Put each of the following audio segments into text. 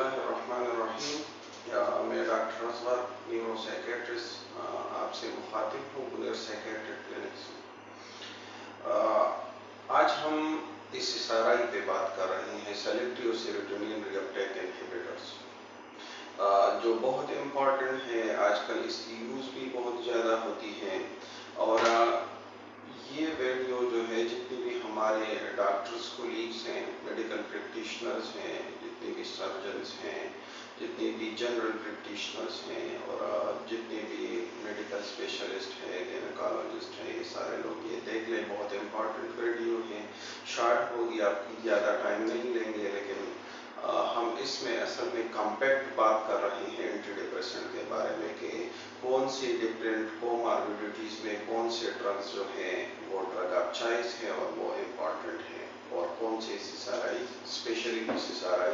बिस्मिल्लाह अर्रहमान अर्रहीम। मैं doctor Asghar neuro psychiatrist आपसे मुखातिब हूँ बुलेर साइकेट्रिक क्लिनिक से। आज हम इस SRI पे बात कर रहे हैं, सेलेक्टिव सेरोटोनिन रीअपटेक इनहिबिटर्स, जो बहुत इम्पॉर्टेंट है। आजकल इसकी यूज़ भी बहुत ज़्यादा होती है और ये वीडियो जो है जितने भी हमारे डॉक्टर्स कोलीग्स हैं, मेडिकल प्रैक्टिशनर्स हैं, जितने भी सर्जन्स हैं, जितने भी जनरल प्रैक्टिशनर्स हैं और जितने भी मेडिकल स्पेशलिस्ट हैं, गायनेकोलॉजिस्ट हैं, ये सारे लोग ये देख लें। बहुत इम्पॉर्टेंट वीडियो है, शॉर्ट होगी, आपकी ज़्यादा टाइम नहीं लेंगे, लेकिन हम इसमें असल में कॉम्पैक्ट बात कर रहे हैं एंटी डिप्रेसेंट के बारे में कि कौन सी डिफरेंट कोमॉर्बिडिटीज़ में कौन से ड्रग्स जो हैं वो ड्रग ऑफ चॉइस है और वो इम्पॉर्टेंट है, और कौन से SSRI स्पेशली SSRI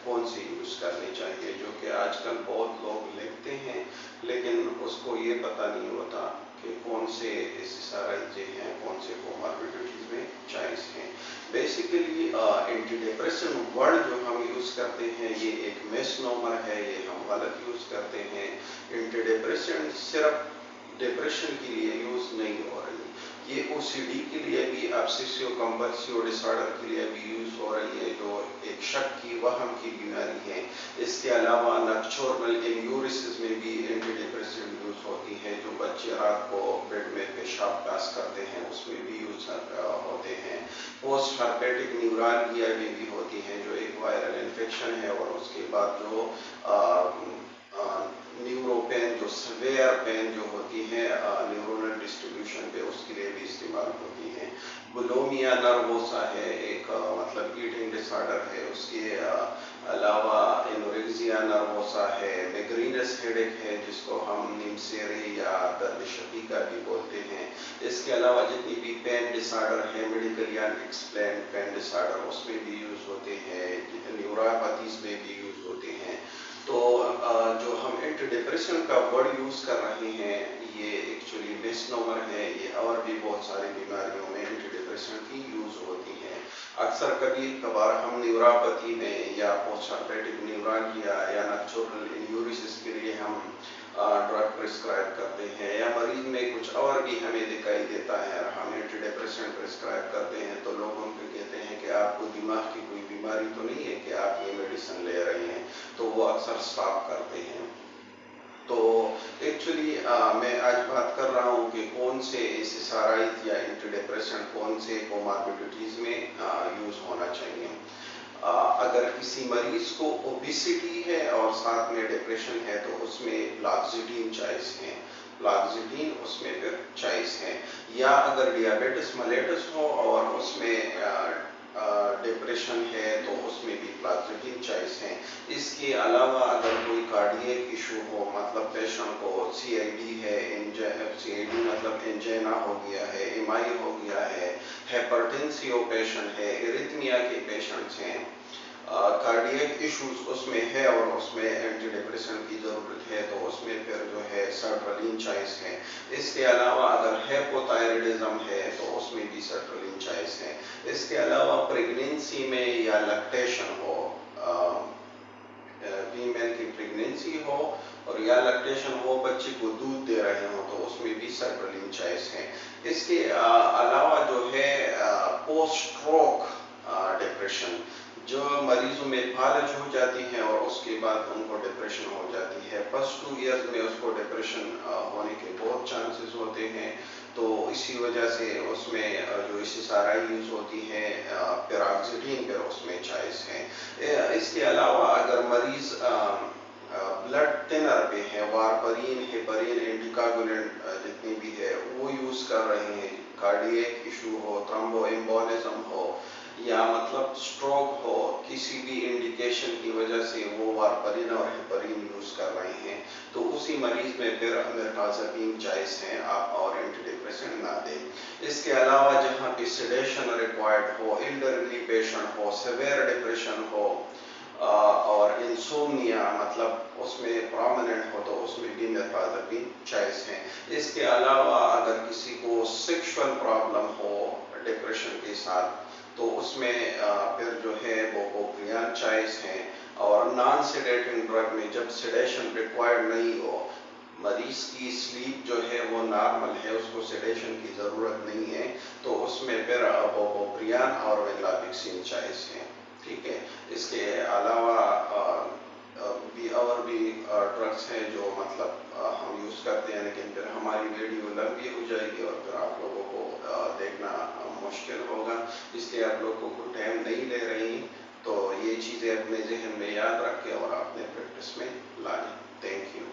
कौन से यूज़ करने चाहिए, जो कि आजकल बहुत लोग लिखते हैं लेकिन उसको ये पता नहीं होता कि कौन से SSRI हैं, कौन से कोमॉर्बिडिटीज़ में चॉइस हैं। बेसिकली एंटी डिप्रेसेंट वर्ड जो हम यूज़ करते हैं ये एक मिसनोमर है, ये हम गलत यूज़ करते हैं। एंटी डिप्रेसेंट सिर्फ डिप्रेशन के लिए यूज़ नहीं हो रही, ये OCD के लिए भी, ऑब्सेसिव कंपल्सिव डिसऑर्डर के लिए भी यूज़ हो रही है, जो एक शक की वहम की बीमारी है। इसके अलावा नॉक्टर्नल एन्यूरिसिस में भी एंटी डिप्रेसेंट यूज़ होती है, जो बच्चे रात को बेड में पेशाब पास करते हैं उसमें भी यूज़ होते हैं। पोस्ट हर्पेटिक न्यूरालजिया में भी होती है, जो एक वायरल इन्फेक्शन है, और उसके बाद जो न्यूरोपेन, जो सवेयर पेन जो होती है न्यूरोनल डिस्ट्रीब्यूशन पे, उसके लिए भी इस्तेमाल होती है। बुलोमिया नर्वोसा है, एक मतलब ईटिंग डिसऑर्डर है। उसके अलावा एनोरेक्सिया नर्वोसा है, मिग्रेनस हेडेक है जिसको हम निमसेरी या दर्द शफीका भी बोलते हैं। इसके अलावा जितनी भी पेन डिसऑर्डर है, मेडिकली अनएक्सप्लेन्ड पेन डिसऑर्डर, उसमें भी यूज़ होते हैं, न्यूरोपैथीज में भी यूज़ होते हैं। तो जो हम एंटी डिप्रेशन का वर्ड यूज़ कर रहे हैं ये एक्चुअली मिसनोमर है। ये और भी बहुत सारी बीमारियों में एंटी डिप्रेशन की यूज़ होती है। अक्सर कभी कभार हम न्यूरोपैथी में या पोस्ट हर्पेटिक न्यूरालजिया या नॉक्टर्नल एन्यूरिसिस के लिए हम ड्रग प्रिस्क्राइब करते हैं, या मरीज में कुछ और भी हमें दिखाई देता है और हम एंटी डिप्रेशन प्रिस्क्राइब करते हैं, तो लोग उनको कहते हैं कि आपको दिमाग की कोई बीमारी तो नहीं है कि आप ये मेडिसिन ले रहे हैं, तो वो अक्सर स्टॉप करते हैं। तो एक्चुअली मैं आज बात कर रहा हूँ कि कौन से SSRI या एंटी डिप्रेसेंट कौन से कोमॉर्बिडिटीज़ में यूज़ होना चाहिए। अगर किसी मरीज को ओबेसिटी है और साथ में डिप्रेशन है तो उसमें फ्लॉक्सिडीन चॉइस है, फ्लॉक्सिडीन उसमें फिर चॉइस है। या अगर डियाबिटिस मेलिटस हो और उसमें डिप्रेशन है तो उसमें भी फ्लॉक्सिडीन चॉइस है। इसके अलावा अगर कोई कार्डियक इशू हो, मतलब पेशेंट को CID है, CID मतलब एंजाइना हो गया है, MI हो गया है, हाइपरटेंसिव पेशेंट है, इरिथमिया के पेशेंट्स हैं, कार्डियक इश्यूज उसमें है और उसमें एंटी डिप्रेसेंट की ज़रूरत है, तो उसमें फिर जो है सर्ट्रलिन चॉइस है। इसके अलावा अगर हाइपोथायराइडिज्म है तो उसमें भी सर्ट्रलिन चॉइस है। इसके अलावा प्रेगनेंसी में या लैक्टेशन हो, फीमेल की प्रेगनेंसी हो और या लैक्टेशन हो, बच्चे को दूध दे रहे हो, तो उसमें भी सर्ट्रलिन चॉइस है। इसके अलावा जो है पोस्ट स्ट्रोक डिप्रेशन, जो मरीजों में फालज हो जाती हैं और उसके बाद उनको डिप्रेशन हो जाती है, फर्स्ट 2 इयर्स में उसको डिप्रेशन होने के बहुत चांसेस होते हैं, तो इसी वजह से उसमें जो SSRI यूज़ होती है पैराक्सिडीन पे उसमें चॉइस है। इसके अलावा अगर मरीज ब्लड थिनर पे है, वारफरीन, हेपरीन, एंटीकोगुलेंट जितनी भी है वो यूज़ कर रहे हैं, कार्डियक इशू हो, थ्रोम्बोएम्बोलिज्म हो या मतलब स्ट्रोक हो, किसी भी इंडिकेशन की वजह से वो वारफरीन और हेपरीन यूज़ कर रहे हैं, तो उसी मरीज में फिर मिर्काज़ापीन चॉइस है, आप और एंटी डिप्रेसेंट ना दें। इसके अलावा जहाँ पे सेडेशन रिक्वायर्ड हो, एल्डरली पेशेंट हो, सेवेयर डिप्रेशन हो और इंसोम्निया मतलब उसमें प्रोमिनेंट हो, तो उसमें भी मिर्काज़ापीन चॉइस है। इसके अलावा अगर किसी को सेक्सुअल प्रॉब्लम हो डिप्रेशन के साथ, تو اس میں پھر جو ہے وہ بوپریان چائز ہیں. اور نان سیڈیٹنگ ڈرگ میں جب سیڈیشن ریکوائرڈ نہیں ہو، مریض کی سلیپ جو ہے وہ نارمل ہے، اس کو سیڈیشن کی ضرورت نہیں ہے، تو اس میں پھر بوپریان اور ویلابیکسین چائز ہیں. ٹھیک ہے. اس کے علاوہ بھی اور بھی ڈرگس ہیں جو مطلب ہم یوز کرتے ہیں، لیکن پھر ہماری ویڈیو لمبی ہو جائے گی اور پھر آپ لوگوں کو دیکھنا مشکل ہوگا، اس لیے آپ لوگوں کو ٹائم نہیں لے رہی. تو یہ چیزیں اپنے ذہن میں یاد رکھ کے اور اپنے پریکٹس میں لائیں. Thank you.